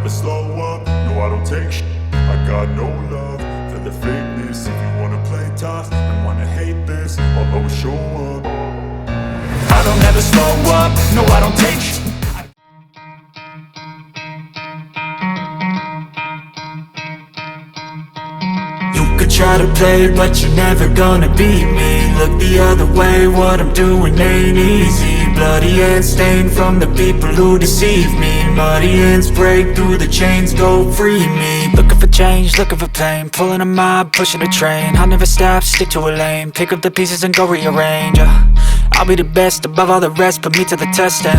never slow up, no I don't take shit. I got no love for the fakeness. If you wanna play tough and wanna hate this, I'll always show up. I don't ever slow up, no I don't take shit. Try to play, but you're never gonna beat me. Look the other way, what I'm doing ain't easy. Bloody hands stained from the people who deceive me. Muddy hands break through the chains, go free me. Looking for change, looking for pain. Pulling a mob, pushing a train. I'll never stop, stick to a lane. Pick up the pieces and go rearrange. I'll be the best above all the rest, put me to the test and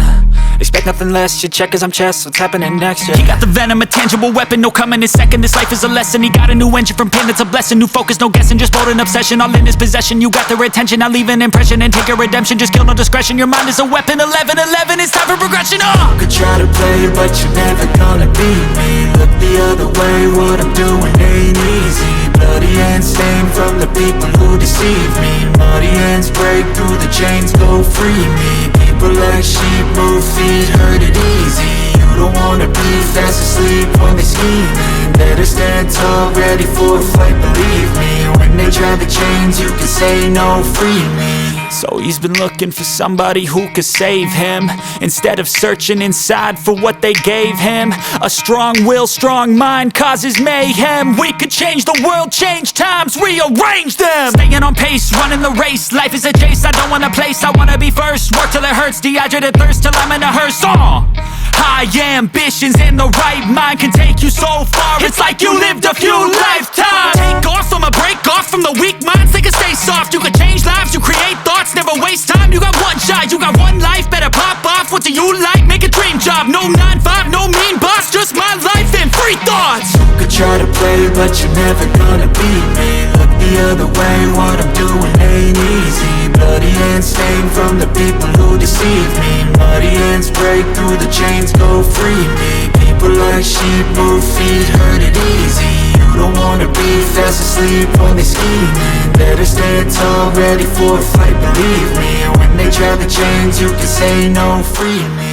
expect nothing less, you check as I'm chess, what's happening next, yeah. He got the venom, a tangible weapon, no coming in second. This life is a lesson, he got a new engine from pain, it's a blessing. New focus, no guessing, just bold and obsession. All in his possession, you got their attention. I'll leave an impression and take your redemption. Just kill, no discretion, your mind is a weapon. 11-11, it's time for progression, You could try to play, but you're never gonna beat me. Look the other way, what I'm doing ain't easy. Bloody hands stained from the people who deceive me. Muddy hands break through the chains, go free me. People like sheep move feet, hurt it easy. You don't wanna be fast asleep when they scheming. Better stand tall, ready for a fight, believe me. When they try the chains, you can say no, free me. So he's been looking for somebody who could save him, instead of searching inside for what they gave him. A strong will, strong mind causes mayhem. We could change the world, change times, rearrange them. Staying on pace, running the race. Life is a chase, I don't want a place, I wanna be first. Work till it hurts, dehydrated thirst till I'm in a hearse. High ambitions and the right mind can take you so far. It's like you lived a few lifetimes. Take off from a break off from the weak minds, they can stay soft. You can change lives, you create thoughts, never waste time. You got one shot, you got one life, better pop off. What do you like? Make a dream job. No 9-5, no mean boss, just my life and free thoughts. You could try to play, but you're never gonna beat me. Look the other way, what I'm doing ain't easy. Bloody hands stained from the people who deceive me. Muddy hands break through the chains, go free me. People like sheep move feet, hurt it easy. You don't wanna be fast asleep when they scheming. Better stand tall, ready for a fight, believe me. When they try the chains, you can say no, free me.